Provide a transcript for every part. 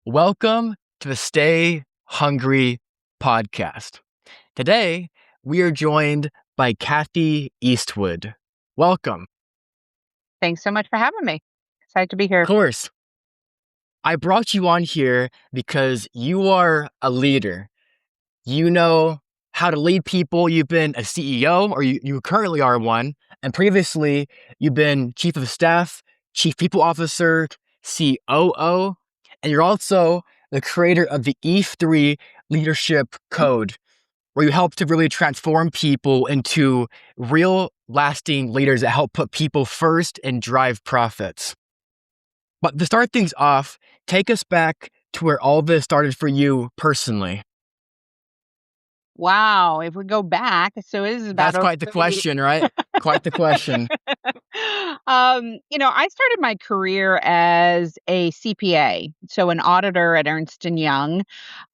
Welcome to the Stay Hungry podcast. Today, we are joined by Kathy Eastwood. Welcome. Thanks so much for having me. Excited to be here. Of course, I brought you on here because you are a leader. You know how to lead people. You've been a CEO, or you currently are one. And previously, you've been chief of staff, chief people officer, COO, and you're also the creator of the E3 leadership code, where you help to really transform people into real lasting leaders that help put people first and drive profits. But to start things off, take us back to where all this started for you personally. Wow, if we go back, so it is about That's over quite the 30 question, right? Quite the question. I started my career as a CPA, so an auditor at Ernst Young.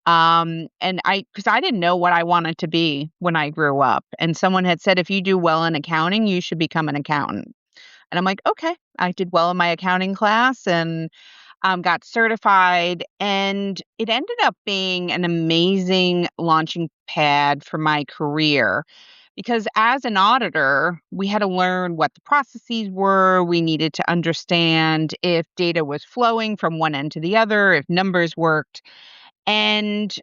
And because I didn't know what I wanted to be when I grew up. And someone had said, if you do well in accounting, you should become an accountant. And I'm like, okay, I did well in my accounting class and got certified, and it ended up being an amazing launching pad for my career. Because as an auditor, we had to learn what the processes were. We needed to understand if data was flowing from one end to the other, if numbers worked. And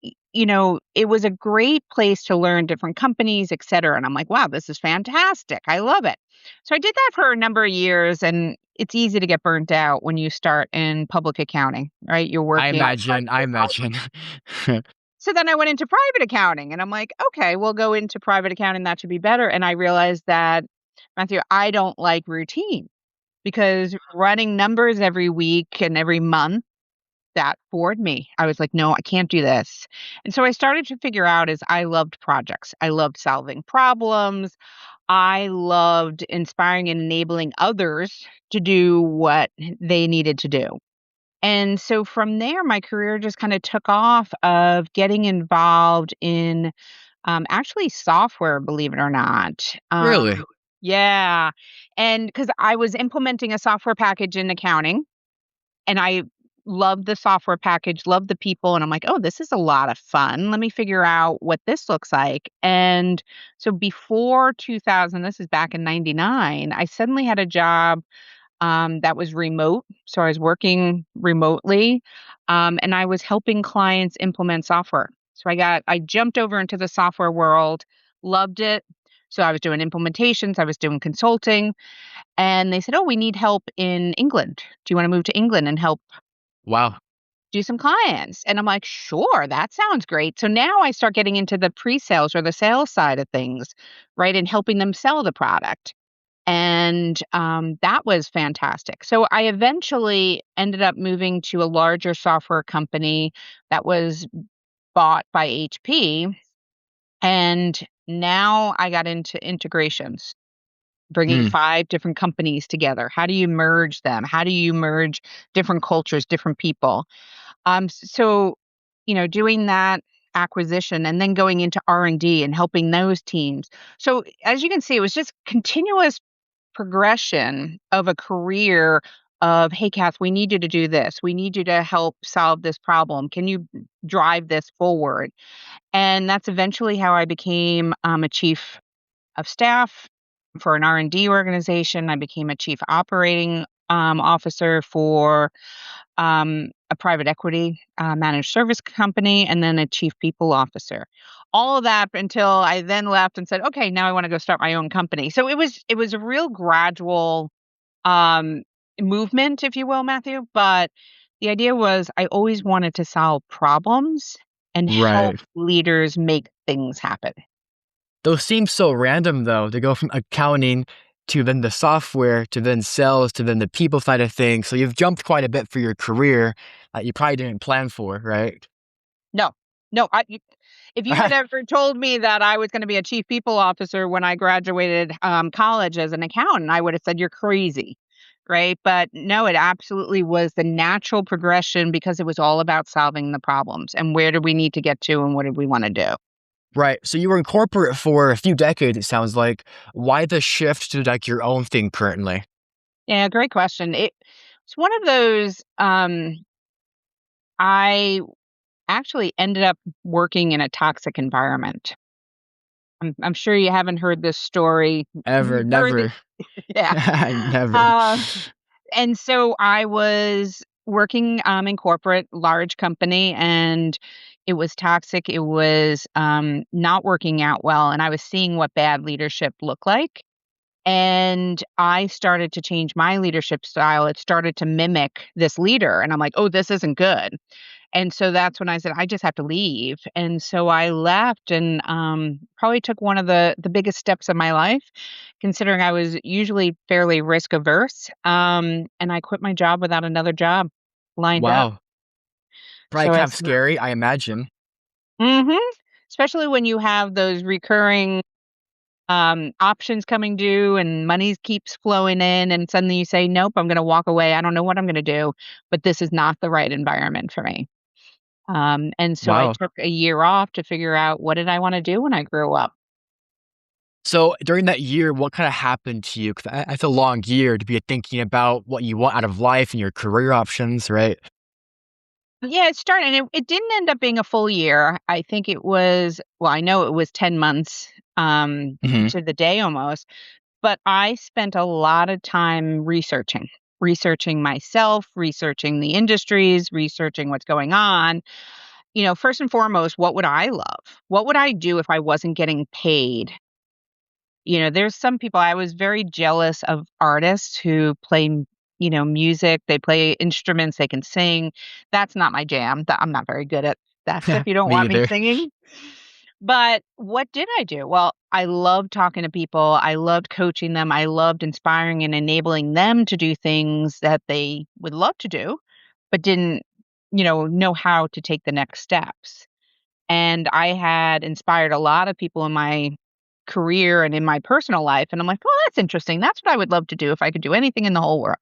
it was a great place to learn different companies, et cetera. And I'm like, wow, this is fantastic. I love it. So I did that for a number of years, and it's easy to get burnt out when you start in public accounting, right? You're I working. imagine. I imagine. So then I went into private accounting, and I'm like, okay, we'll go into private accounting. That should be better. And I realized that, Matthew, I don't like routine because running numbers every week and every month, that bored me. I was like, "No, I can't do this." And so I started to figure out is I loved projects. I loved solving problems. I loved inspiring and enabling others to do what they needed to do. And so from there, my career just kind of took off of getting involved in actually software, believe it or not. Really? Yeah. And because I was implementing a software package in accounting, and I loved the software package, loved the people, and I'm like, "Oh, this is a lot of fun. Let me figure out what this looks like." And so before 2000, this is back in '99, I suddenly had a job, that was remote. So I was working remotely, and I was helping clients implement software. So I jumped over into the software world, loved it. So I was doing implementations, I was doing consulting, and they said, "Oh, we need help in England. Do you wanna move to England and help Wow. do some clients?" And I'm like, "Sure, that sounds great." So now I start getting into the pre-sales or the sales side of things, right, and helping them sell the product. And that was fantastic. So I eventually ended up moving to a larger software company that was bought by HP. And now I got into integrations, bringing Hmm. 5 different companies together. How do you merge them? How do you merge different cultures, different people? Doing that acquisition and then going into R&D and helping those teams. So as you can see, it was just continuous progression of a career of, "Hey, Kath, we need you to do this. We need you to help solve this problem. Can you drive this forward?" And that's eventually how I became a chief of staff for an R&D organization. I became a chief operating officer for a private equity managed service company, and then a chief people officer. All of that until I then left and said, "Okay, now I want to go start my own company." So it was a real gradual um, movement, if you will, Matthew. But the idea was I always wanted to solve problems and help Right. leaders make things happen. Those seem so random, though, to go from accounting to then the software to then sales to then the people side of things. So you've jumped quite a bit for your career that you probably didn't plan for, right? No, no, if you had ever told me that I was gonna be a chief people officer when I graduated, college as an accountant, I would have said, "You're crazy." Right? But no, it absolutely was the natural progression because it was all about solving the problems and where do we need to get to and what do we wanna do. Right. So you were in corporate for a few decades, it sounds like. Why the shift to like your own thing currently? Yeah, great question. It's one of those, I actually ended up working in a toxic environment. I'm sure you haven't heard this story. Ever, You've heard it. never. Yeah. Never. Uh, and so I was working, in corporate, large company, and it was toxic. It was, not working out well, and I was seeing what bad leadership looked like. And I started to change my leadership style. It started to mimic this leader, and I'm like, "Oh, this isn't good." And so that's when I said, "I just have to leave." And so I left and, probably took one of the biggest steps of my life, considering I was usually fairly risk averse, and I quit my job without another job lined up. Wow. Probably So kind of it's scary, I imagine. Mhm. Especially when you have those recurring, options coming due and money keeps flowing in, and suddenly you say, "Nope, I'm gonna walk away. I don't know what I'm gonna do, but this is not the right environment for me." And so I Wow. took a year off to figure out what did I wanna do when I grew up. So during that year, what kinda happened to you? 'Cause that's a long year to be thinking about what you want out of life and your career options, right? Yeah, it started and it didn't end up being a full year. I think it was well, I know it was 10 months, Mhm. to the day almost, but I spent a lot of time researching. Researching myself, researching the industries, researching what's going on. First and foremost, what would I love? What would I do if I wasn't getting paid? There's some people I was very jealous of artists who play, music, they play instruments, they can sing. That's not my jam. I'm not very good at that stuff. You don't Me want me either. singing. But what did I do? Well, I loved talking to people. I loved coaching them. I loved inspiring and enabling them to do things that they would love to do, but didn't, know how to take the next steps. And I had inspired a lot of people in my career and in my personal life, and I'm like, "Well, that's interesting. That's what I would love to do if I could do anything in the whole world."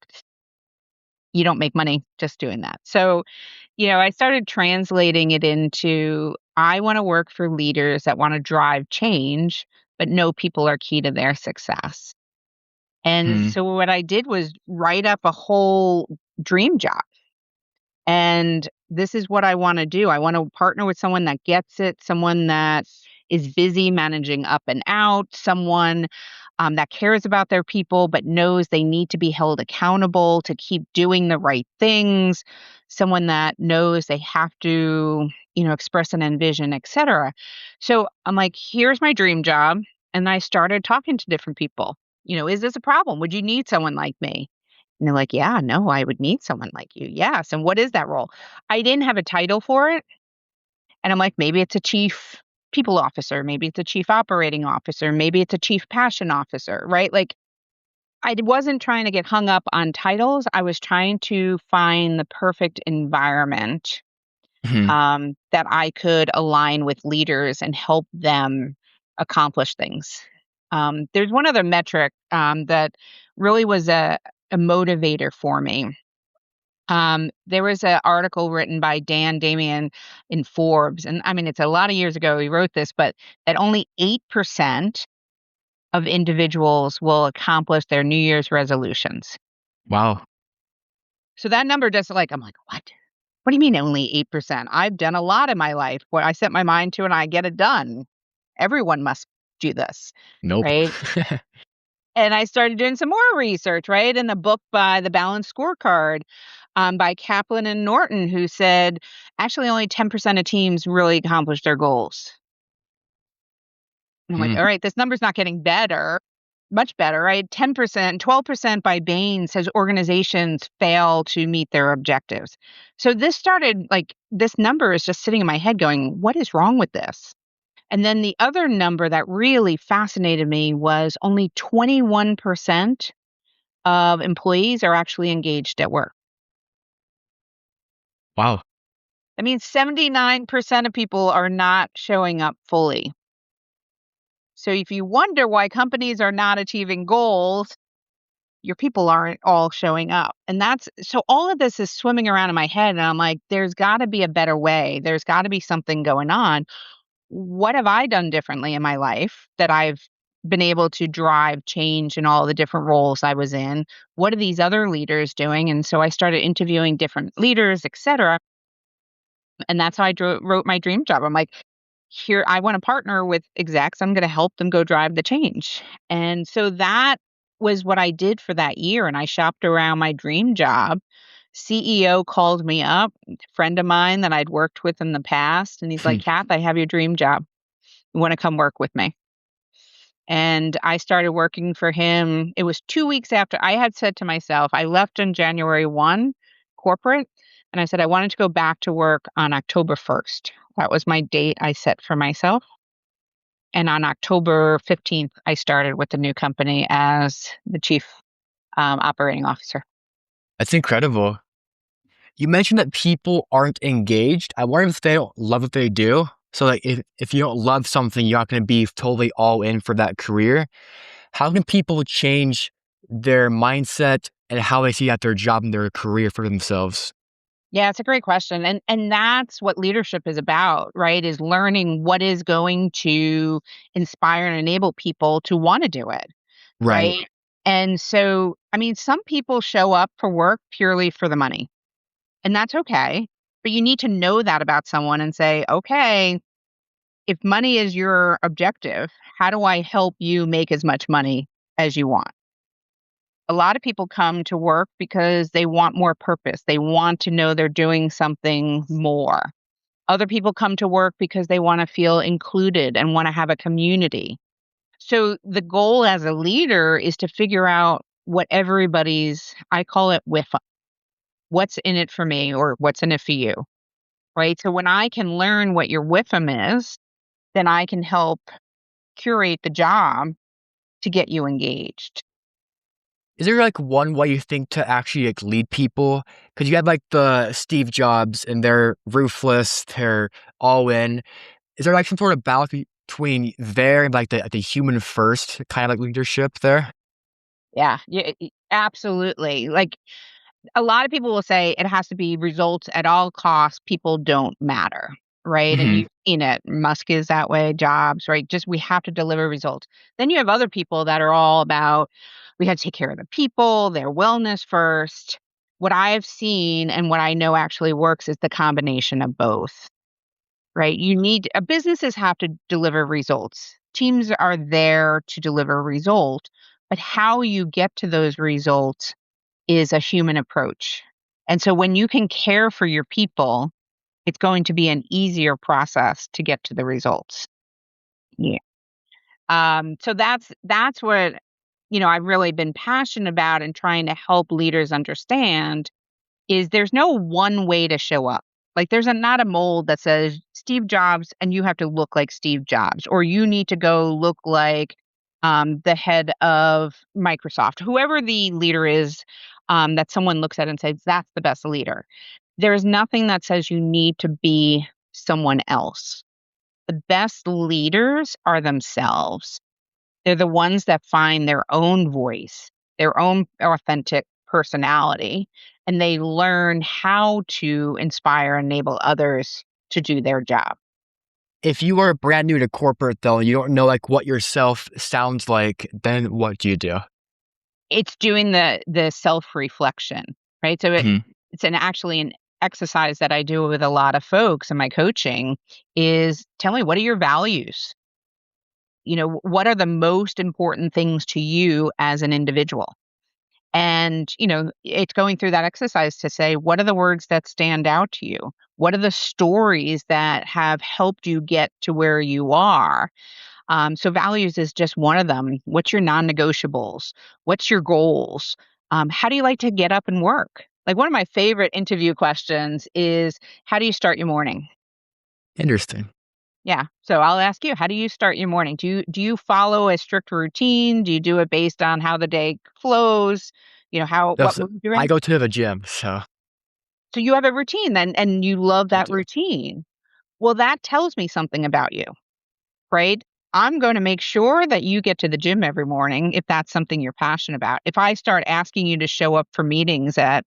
You don't make money just doing that. So, I started translating it into, I wanna work for leaders that wanna drive change, but know people are key to their success. And Mhm. so what I did was write up a whole dream job. And this is what I wanna do. I wanna partner with someone that gets it, someone that is busy managing up and out, someone, that cares about their people but knows they need to be held accountable to keep doing the right things, someone that knows they have to, express an envision, etcetera. So I'm like, "Here's my dream job." And I started talking to different people. "Is this a problem? Would you need someone like me?" And they're like, "Yeah, no, I would need someone like you." "Yes, and what is that role?" I didn't have a title for it, and I'm like, "Maybe it's a chief people officer, maybe it's a chief operating officer, maybe it's a chief passion officer," right? Like, wasn't trying to get hung up on titles, I was trying to find the perfect environment, Mhm. that I could align with leaders and help them accomplish things. There's one other metric, that really was a motivator for me. There was an article written by Dan Damian in Forbes, and I mean, it's a lot of years ago he wrote this, but that only 8% of individuals will accomplish their New Year's resolutions. Wow. So that number just like, I'm like, what? What do you mean only 8%? I've done a lot in my life where I set my mind to and I get it done. Everyone must do this, Nope. right? And I started doing some more research, right? In the book by The Balanced Scorecard, by Kaplan and Norton, who said actually only 10% of teams really accomplish their goals. And I'm like, Mm. all right, this number's not getting better, much better, right? 10%, 12% by Bain says organizations fail to meet their objectives. So this started like, this number is just sitting in my head going, what is wrong with this? And then the other number that really fascinated me was only 21% of employees are actually engaged at work. Wow. That means 79% of people are not showing up fully. So if you wonder why companies are not achieving goals, your people aren't all showing up. And that's so all of this is swimming around in my head. And I'm like, there's got to be a better way. There's got to be something going on. What have I done differently in my life that I've been able to drive change in all the different roles I was in? What are these other leaders doing? And so I started interviewing different leaders, et cetera. And that's how I wrote my dream job. I'm like, here, I want to partner with execs. I'm going to help them go drive the change. And so that was what I did for that year. And I shopped around my dream job. CEO called me up, a friend of mine that I'd worked with in the past. And he's like, Kath, I have your dream job. You want to come work with me? And I started working for him. It was 2 weeks after I had said to myself, I left on January 1 corporate, and I said I wanted to go back to work on October 1st. That was my date I set for myself. And on October 15th, I started with the new company as the chief operating officer. That's incredible. You mentioned that people aren't engaged. I wonder if they don't love what they do. So, like, if you don't love something, you're not going to be totally all in for that career. How can people change their mindset and how they see at their job and their career for themselves? Yeah, it's a great question. And that's what leadership is about, right? Is learning what is going to inspire and enable people to want to do it, Right. right? And so, I mean, some people show up for work purely for the money, and that's okay. But you need to know that about someone and say, okay, if money is your objective, how do I help you make as much money as you want? A lot of people come to work because they want more purpose. They want to know they're doing something more. Other people come to work because they want to feel included and want to have a community. So the goal as a leader is to figure out what everybody's, I call it what's in it for me or what's in it for you, right? So when I can learn what your WIFM is, then I can help curate the job to get you engaged. Is there like one way you think to actually like lead people? Because you have like the Steve Jobs and they're ruthless, they're all in. Is there like some sort of balance between there and like the human first kind of like leadership there? Yeah, yeah, absolutely. Like a lot of people will say it has to be results at all costs. People don't matter, right? And Hmm. you've seen it. Musk is that way, Jobs, right? Just we have to deliver results. Then you have other people that are all about we have to take care of the people, their wellness first. What I've seen and what I know actually works is the combination of both, right? Businesses have to deliver results. Teams are there to deliver result, but how you get to those results is a human approach. And so when you can care for your people, it's going to be an easier process to get to the results. Yeah. So that's what I've really been passionate about and trying to help leaders understand is there's no one way to show up. Like there's not a mold that says Steve Jobs and you have to look like Steve Jobs or you need to go look like the head of Microsoft, whoever the leader is that someone looks at and says that's the best leader. There is nothing that says you need to be someone else. The best leaders are themselves. They're the ones that find their own voice, their own authentic personality, and they learn how to inspire and enable others to do their job. If you are brand new to corporate though, and you don't know like what yourself sounds like, then what do you do? It's doing the self-reflection, right? So Mhm. it's actually an exercise that I do with a lot of folks in my coaching is tell me what are your values? What are the most important things to you as an individual? And, it's going through that exercise to say, what are the words that stand out to you? What are the stories that have helped you get to where you are? So values is just one of them. What's your non-negotiables? What's your goals? How do you like to get up and work? Like one of my favorite interview questions is, how do you start your morning? Interesting. Yeah. So I'll ask you, how do you start your morning? Do you follow a strict routine? Do you do it based on how the day flows? What Just, mood you're I in? go to the gym, so So you have a routine then and you love I that do. routine. Well, that tells me something about you, right? I'm going to make sure that you get to the gym every morning if that's something you're passionate about. If I start asking you to show up for meetings at,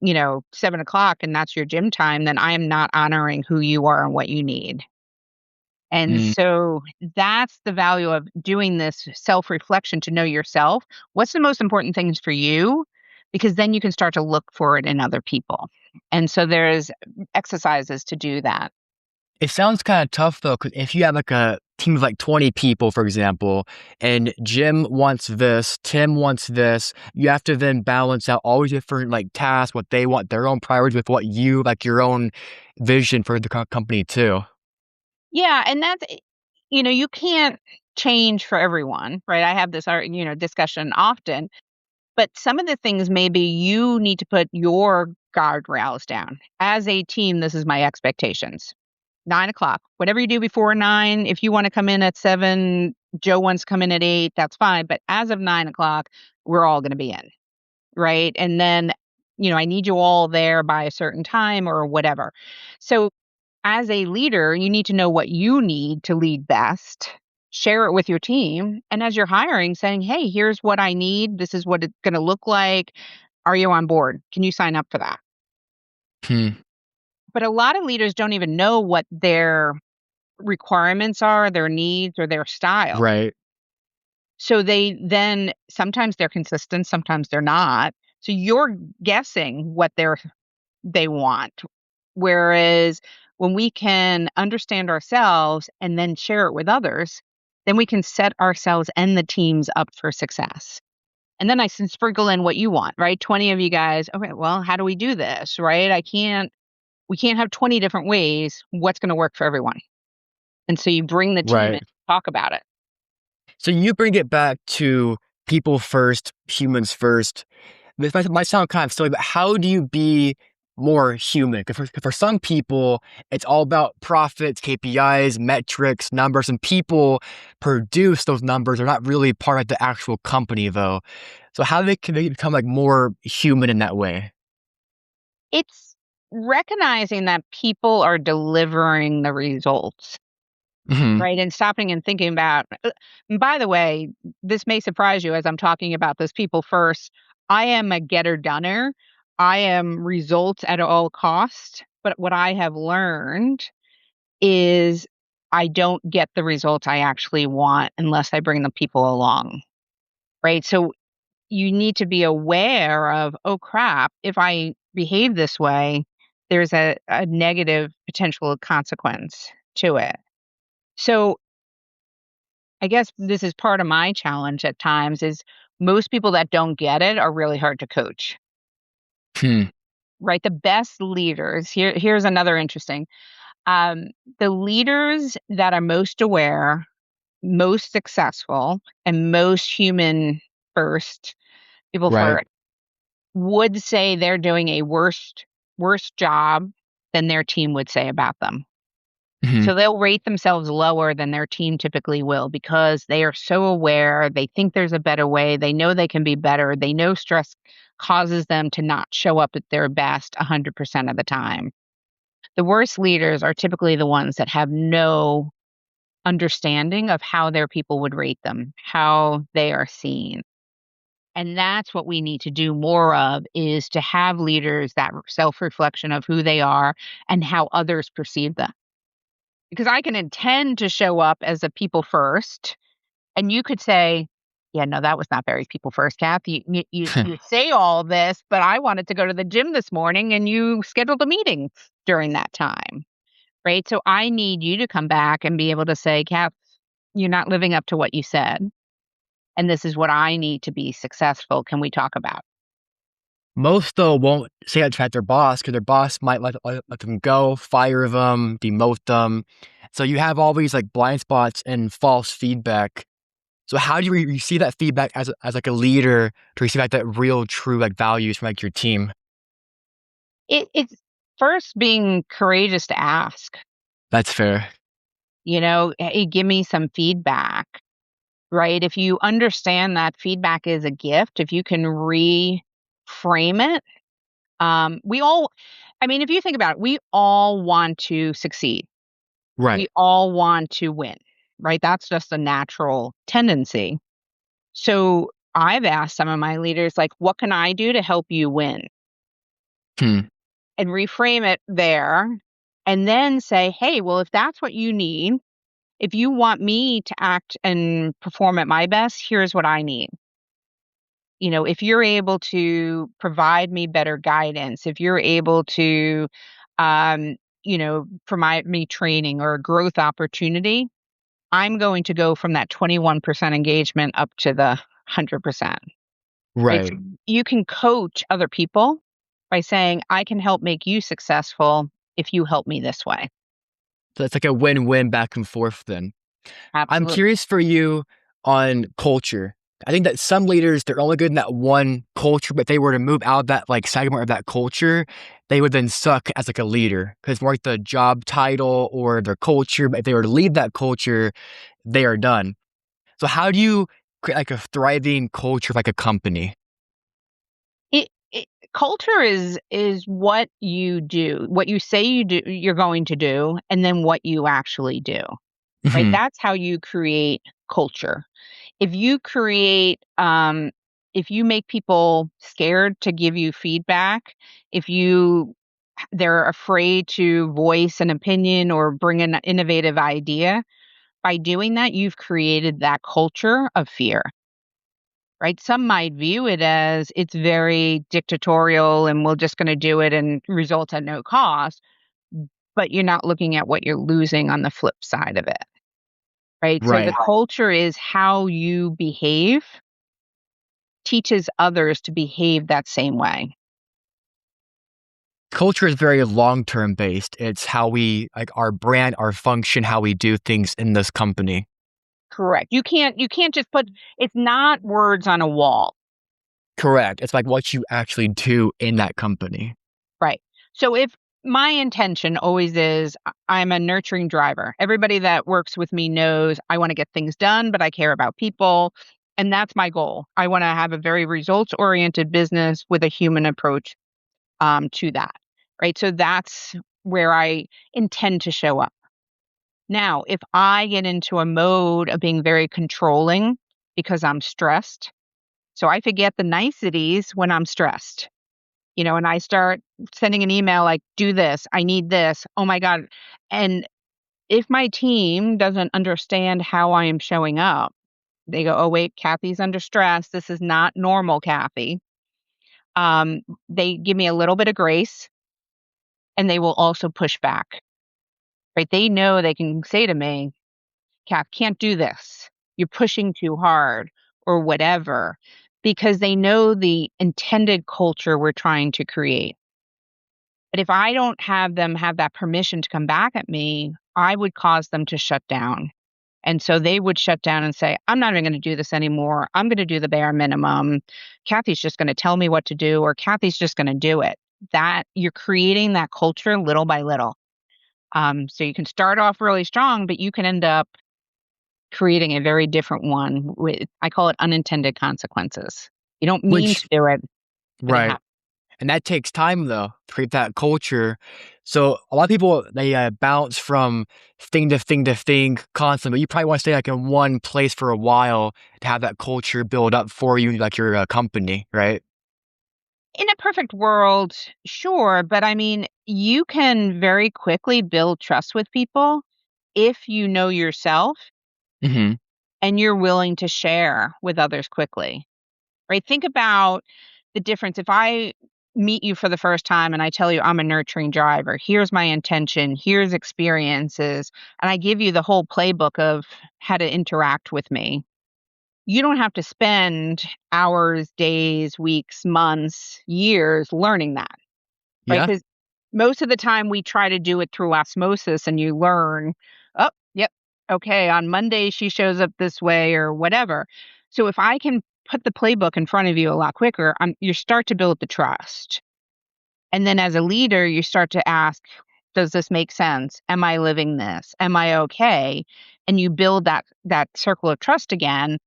7 o'clock and that's your gym time, then I am not honoring who you are and what you need. And Mm. so that's the value of doing this self reflection to know yourself. What's the most important things for you? because then you can start to look for it in other people. And so there's exercises to do that. It sounds kind of tough though, because if you have like a team of like 20 people, for example, and Jim wants this, Tim wants this, you have to then balance out all these different like tasks, what they want, their own priorities with what you like your own vision for the company too. Yeah, and you can't change for everyone, right? I have this discussion often, but some of the things maybe you need to put your guardrails down. As a team, this is my expectations. 9 o'clock. Whatever you do before 9, if you want to come in at 7, Joe wants to come in at 8, that's fine. But as of 9 o'clock, we're all going to be in, right? And then, I need you all there by a certain time or whatever. So as a leader, you need to know what you need to lead best, share it with your team. And as you're hiring, saying, hey, here's what I need. This is what it's going to look like. Are you on board? Can you sign up for that? Hmm. But a lot of leaders don't even know what their requirements are, their needs, or their style. Right. So sometimes they're consistent, sometimes they're not. So you're guessing what they want. Whereas when we can understand ourselves and then share it with others, then we can set ourselves and the teams up for success. And then I can sprinkle in what you want, right? 20 of you guys, okay, well, how do we do this, right? We can't have 20 different ways. What's going to work for everyone? And so you bring the team in, Right. talk about it. So you bring it back to people first, humans first. This might sound kind of silly, but how do you be more human? 'Cause for some people, it's all about profits, KPIs, metrics, numbers, and people produce those numbers. They're not really part of the actual company, though. So how can they become like more human in that way? It's recognizing that people are delivering the results, Hmm. right? And stopping and thinking about, and by the way, this may surprise you as I'm talking about this people first. I am a getter doner. I am results at all cost. But what I have learned is I don't get the results I actually want unless I bring the people along, right? So you need to be aware of, oh crap, if I behave this way, there's a negative potential consequence to it. So I guess this is part of my challenge at times is most people that don't get it are really hard to coach, Hmm. right? The best leaders, here's another interesting. Um, the leaders that are most aware, most successful, and most human first, people Right. first, would say they're doing a worse job than their team would say about them. Hmm. So they'll rate themselves lower than their team typically will because they are so aware, they think there's a better way, they know they can be better, they know stress causes them to not show up at their best 100% of the time. The worst leaders are typically the ones that have no understanding of how their people would rate them, how they are seen. And that's what we need to do more of is to have leaders that self-reflection of who they are and how others perceive them. Because I can intend to show up as a people first, and you could say, "Yeah, no, that was not very people first, Kath. You say all this, but I wanted to go to the gym this morning, and you scheduled a meeting during that time." Right? So I need you to come back and be able to say, "Kath, you're not living up to what you said, and this is what I need to be successful. Can we talk about?" Most though won't say that to their boss because their boss might let them go, fire them, demote them. So you have all these like blind spots and false feedback. So how do you receive that feedback as like a leader to receive like that real true like values from like your team? It's first being courageous to ask, That's fair. "Hey, give me some feedback." Right? If you understand that feedback is a gift, if you can reframe it, we all, I mean, if you think about it, we all want to succeed. Right. We all want to win, right? That's just a natural tendency. So I've asked some of my leaders, like, what can I do to help you win? Hmm. And reframe it there. And then say, hey, well, if that's what you need, if you want me to act and perform at my best, here's what I need. if you're able to provide me better guidance, if you're able to, um, provide me training or a growth opportunity, I'm going to go from that 21% engagement up to the 100%. Right? So Right. you can coach other people by saying, I can help make you successful if you help me this way. So it's like a win-win back and forth then. I'm Absolutely. curious for you on culture. I think that some leaders, they're only good in that one culture, but if they were to move out of that like segment of that culture, they would then suck as like a leader because more like the job title or their culture. But if they were to leave that culture, they are done. So how do you create like a thriving culture of like a company? Culture is what you do, what you say you're going to do, and then what you actually do. Right? Mhm. That's how you create culture. If you create, if you make people scared to give you feedback, if they're afraid to voice an opinion or bring an innovative idea, by doing that, you've created that culture of fear. Right? Some might view it as it's very dictatorial and we're just going to do it and results at no cost, but you're not looking at what you're losing on the flip side of it. Right? So the Right. culture is how you behave teaches others to behave that same way. Culture is very long-term based. It's how we like our brand, our function, how we do things in this company. Correct. You can't just put it's not words on a wall. Correct. It's like what you actually do in that company. Right. So if my intention always is I'm a nurturing driver. Everybody that works with me knows I want to get things done, but I care about people. And that's my goal. I want to have a very results oriented business with a human approach to that. Right. So that's where I intend to show up. Now, if I get into a mode of being very controlling because I'm stressed, so I forget the niceties when I'm stressed, and I start sending an email like, do this, I need this. Oh my God. And if my team doesn't understand how I am showing up, they go, oh, wait, Kathy's under stress. This is not normal, Kathy. They give me a little bit of grace and they will also push back, right? They know they can say to me, Kath, can't do this. You're pushing too hard or whatever, because they know the intended culture we're trying to create. But if I don't have them have that permission to come back at me, I would cause them to shut down. And so they would shut down and say, I'm not even going to do this anymore. I'm going to do the bare minimum. Kathy's just going to tell me what to do, or Kathy's just going to do it. That you're creating that culture little by little. So you can start off really strong, but you can end up creating a very different one with, I call it unintended consequences. You don't mean Which to do it, but it right. happens. And that takes time though to create that culture. So a lot of people they bounce from thing to thing to thing constantly. But you probably want to stay like in one place for a while to have that culture build up for you, like your company, right? In a perfect world, sure, but I mean, you can very quickly build trust with people if you know yourself Hmm. and you're willing to share with others quickly, right? Think about the difference. If I meet you for the first time and I tell you I'm a nurturing driver, here's my intention, here's experiences, and I give you the whole playbook of how to interact with me, you don't have to spend hours, days, weeks, months, years learning that, right? Yeah. Because most of the time we try to do it through osmosis and you learn, oh, yep, okay, on Monday she shows up this way or whatever. So if I can put the playbook in front of you a lot quicker, you start to build the trust. And then as a leader, you start to ask, does this make sense? Am I living this? Am I okay? And you build that circle of trust again.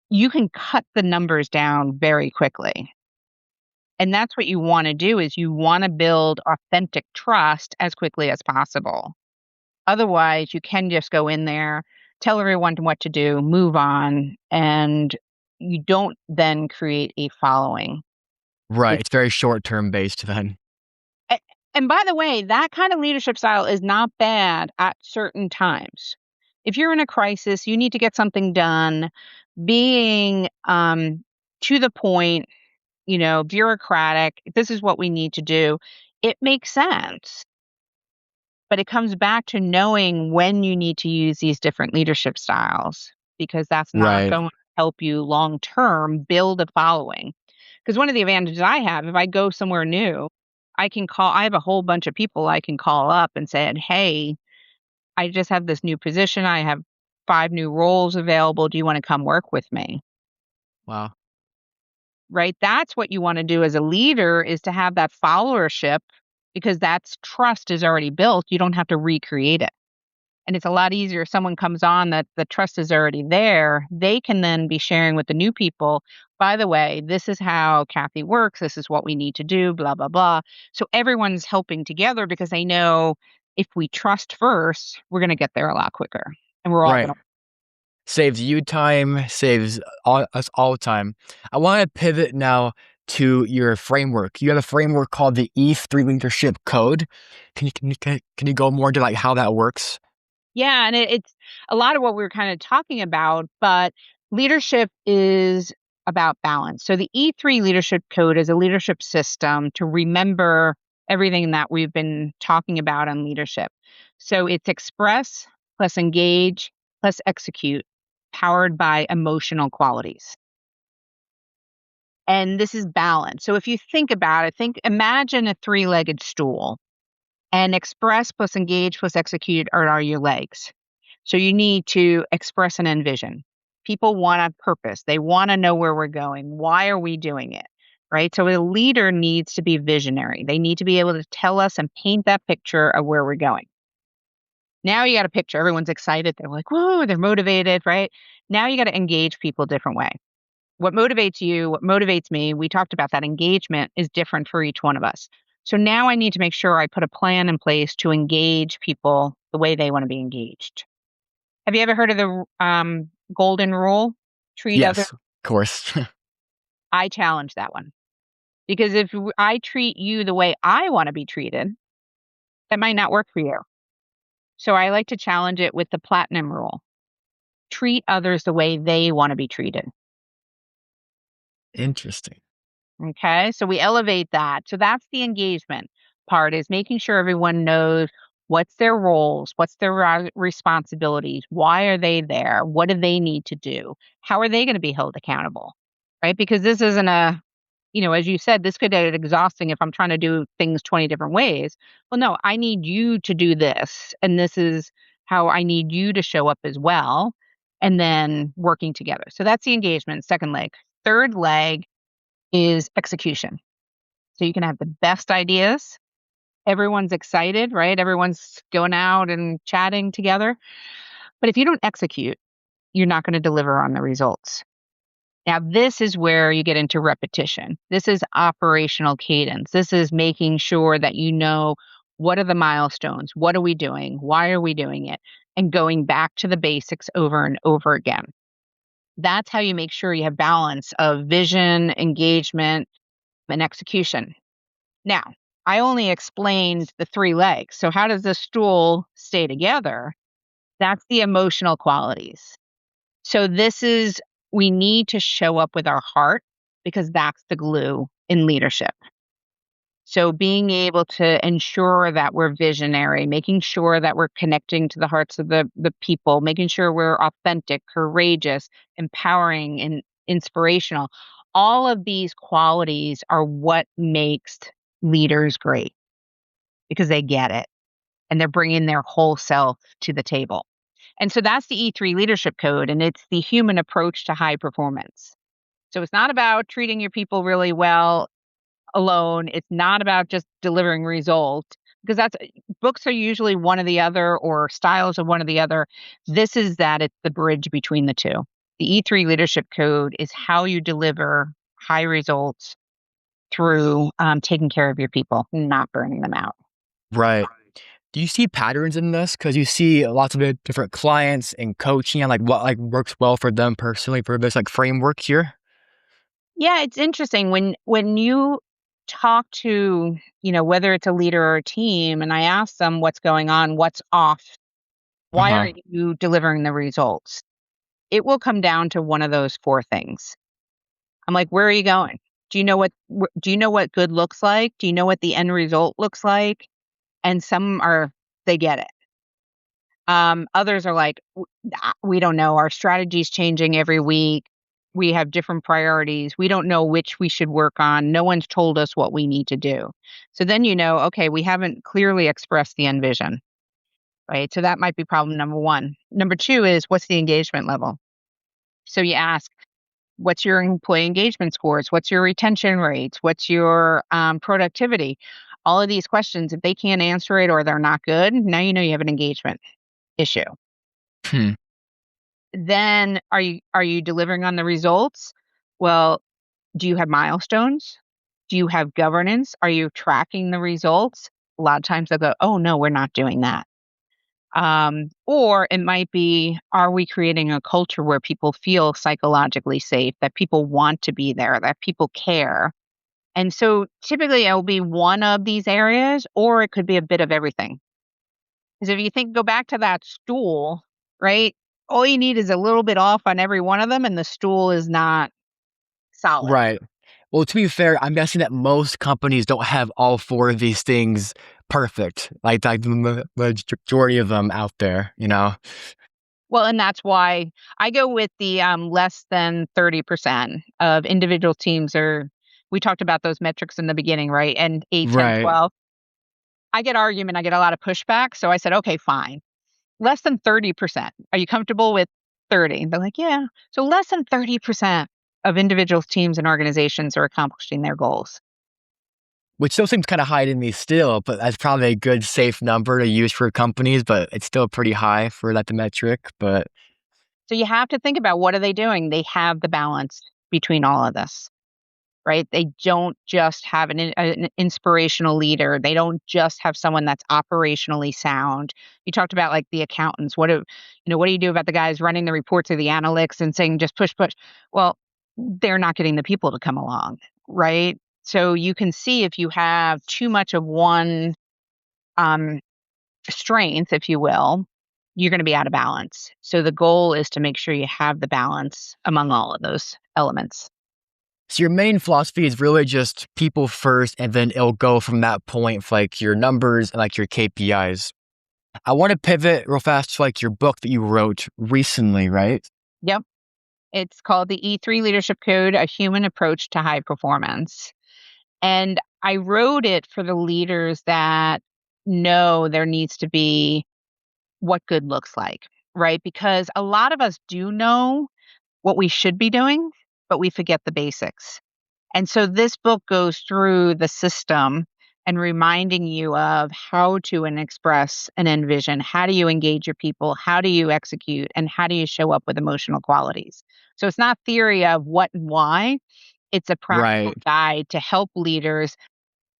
You can cut the numbers down very quickly. And that's what you wanna do is you wanna build authentic trust as quickly as possible. Otherwise, you can just go in there, tell everyone what to do, move on, and you don't then create a following. Right. It's It's very short term based then. a and by the way, that kind of leadership style is not bad at certain times. If you're in a crisis, you need to get something done, being, to the point, bureaucratic. This is what we need to do. It makes sense. But it comes back to knowing when you need to use these different leadership styles because that's not Right. going to help you long term build a following. Because one of the advantages I have, if I go somewhere new, I have a whole bunch of people I can call up and say, hey, I just have this new position. I have 5 new roles available. Do you want to come work with me? Wow. Right? That's what you want to do as a leader is to have that followership because that's trust is already built. You don't have to recreate it. And it's a lot easier if someone comes on that the trust is already there. They can then be sharing with the new people, by the way, this is how Kathy works. This is what we need to do, blah, blah, blah. So everyone's helping together because they know if we trust first, we're going to get there a lot quicker. And we're all Right. going to. Saves you time, saves us all time. I want to pivot now to your framework. You have a framework called the E3 Leadership Code. Can you go more into like how that works? Yeah, and it's a lot of what we were kind of talking about, but leadership is about balance. So the E3 leadership code is a leadership system to remember everything that we've been talking about on leadership. So it's express plus engage plus execute, powered by emotional qualities. And this is balance. So if you think about it, imagine a three-legged stool, and express plus engage plus execute are your legs. So you need to express and envision. People want a purpose. They want to know where we're going. Why are we doing it? Right? So a leader needs to be visionary. They need to be able to tell us and paint that picture of where we're going. Now you got a picture. Everyone's excited. They're like, whoa, they're motivated, right? Now you got to engage people a different way. What motivates you, what motivates me, we talked about that engagement is different for each one of us. So now I need to make sure I put a plan in place to engage people the way they want to be engaged. Have you ever heard of the golden rule? Treat others. Yes, of course. I challenge that one because if I treat you the way I want to be treated, that might not work for you. So I like to challenge it with the platinum rule. Treat others the way they want to be treated. Interesting. Okay, so we elevate that. So that's the engagement part is making sure everyone knows what's their roles, what's their responsibilities, why are they there, what do they need to do, how are they going to be held accountable, right? Because this isn't as you said, this could get exhausting if I'm trying to do things 20 different ways. Well, no, I need you to do this, and this is how I need you to show up as well, and then working together. So that's the engagement, second leg. Third leg is execution. So you can have the best ideas. Everyone's excited, right? Everyone's going out and chatting together. But if you don't execute, you're not going to deliver on the results. Now, this is where you get into repetition. This is operational cadence. This is making sure that you know what are the milestones? What are we doing? Why are we doing it? And going back to the basics over and over again. That's how you make sure you have balance of vision, engagement, and execution. Now, I only explained the 3 legs. So how does the stool stay together? That's the emotional qualities. So this is we need to show up with our heart because that's the glue in leadership. So being able to ensure that we're visionary, making sure that we're connecting to the hearts of the people, making sure we're authentic, courageous, empowering, and inspirational. All of these qualities are what makes leaders great because they get it and they're bringing their whole self to the table. And so that's the E3 leadership code, and it's the human approach to high performance. So it's not about treating your people really well alone. It's not about just delivering results because that's books are usually one or the other or styles of one or the other. This is that it's the bridge between the two. The E3 leadership code is how you deliver high results through taking care of your people, not burning them out. Right. Do you see patterns in this? Because you see lots of different clients and coaching and like what like works well for them personally for this like framework here. Yeah, it's interesting when you talk to, whether it's a leader or a team, and I ask them what's going on, what's off, why Uh-huh. aren't you delivering the results? It will come down to one of those 4 things. I'm like, "Where are you going? Do you know what good looks like? Do you know what the end result looks like?" And some are they get it. Others are like, We don't know. Our strategy's changing every week. We have different priorities. We don't know which we should work on. No one's told us what we need to do." So then okay, we haven't clearly expressed the end vision, right? So that might be problem number one. Number two is, what's the engagement level? So you ask, what's your employee engagement scores? What's your retention rates? What's your productivity? All of these questions, if they can't answer it or they're not good, now you know you have an engagement issue. Hmm. Then are you delivering on the results? Well, do you have milestones? Do you have governance? Are you tracking the results? A lot of times they'll go, "Oh no, we're not doing that." Or it might be, are we creating a culture where people feel psychologically safe, that people want to be there, that people care? And so typically it will be one of these areas, or it could be a bit of everything. Because if you go back to that stool, right? All you need is a little bit off on every one of them, and the stool is not solid. Right. Well, to be fair, I'm guessing that most companies don't have all four of these things perfect, like the majority of them out there, you know? Well, and that's why I go with the less than 30% of individual teams are. We talked about those metrics in the beginning, right? And 8, 10, Right. 12. I get argument, I get a lot of pushback. So I said, okay, fine. Less than 30%. Are you comfortable with 30? They're like, yeah. So less than 30% of individuals, teams, and organizations are accomplishing their goals. Which still seems kind of high to me still, but that's probably a good safe number to use for companies, but it's still pretty high for that the metric. But So you have to think about, what are they doing? They have the balance between all of this, right? They don't just have an inspirational leader. They don't just have someone that's operationally sound. You talked about like the accountants. What do you do about the guys running the reports or the analytics and saying just push, push? Well, they're not getting the people to come along, right? So you can see, if you have too much of one um, strength, if you will, you're going to be out of balance. So the goal is to make sure you have the balance among all of those elements. so your main philosophy is really just people first, and then it'll go from that point for like your numbers and like your KPIs. I want to pivot real fast to like your book that you wrote recently, right? Yep. It's called the E3 Leadership Code: A Human Approach to High Performance. And I wrote it for the leaders that know there needs to be what good looks like, right? Because a lot of us do know what we should be doing, but we forget the basics. And so this book goes through the system and reminding you of how to express and envision. How do you engage your people? How do you execute? And how do you show up with emotional qualities? So it's not theory of what and why. It's a practical Right. guide to help leaders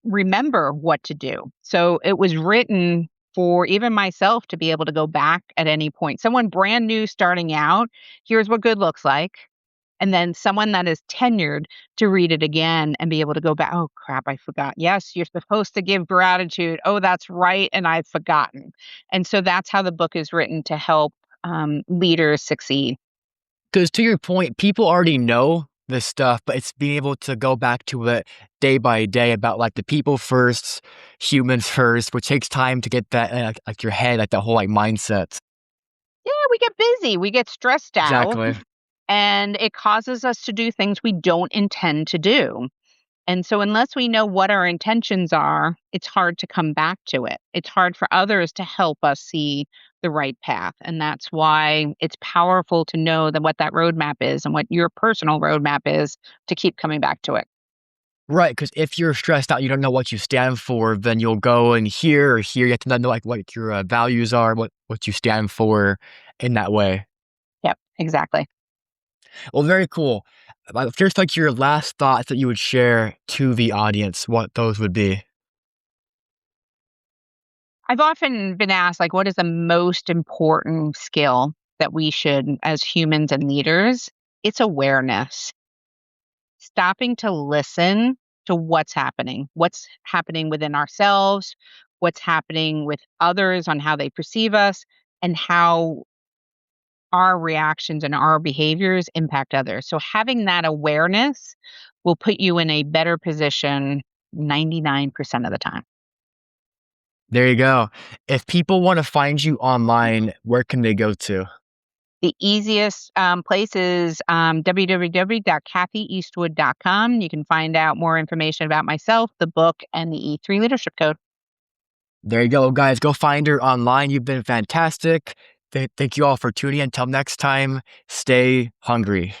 remember what to do. So it was written for even myself to be able to go back at any point. Someone brand new starting out, here's what good looks like. And then someone that is tenured to read it again and be able to go back. Oh, crap, I forgot. Yes, you're supposed to give gratitude. Oh, that's right. And I've forgotten. And so that's how the book is written, to help leaders succeed. Because to your point, people already know this stuff, but it's being able to go back to it day by day about like the people first, humans first, which takes time to get that like your head, like that whole like mindset. Yeah, we get busy, we get stressed out, Exactly. and it causes us to do things we don't intend to do. And so, unless we know what our intentions are, it's hard to come back to it. It's hard for others to help us see the right path. And that's why it's powerful to know that what that roadmap is and what your personal roadmap is, to keep coming back to it. Right, because if you're stressed out, you don't know what you stand for, then you'll go and here or here. You have to know like what your values are, what you stand for in that way. Yep, exactly. Well, very cool. Just like your last thoughts that you would share to the audience, what those would be. I've often been asked, like, what is the most important skill that we should, as humans and leaders? It's awareness. Stopping to listen to what's happening within ourselves, what's happening with others on how they perceive us, and how our reactions and our behaviors impact others. So having that awareness will put you in a better position 99% of the time. There you go. If people want to find you online, where can they go to? The easiest place is www.kathyeastwood.com. You can find out more information about myself, the book, and the E3 Leadership Code. There you go, guys. Go find her online. You've been fantastic. Thank you all for tuning in. Until next time, stay hungry.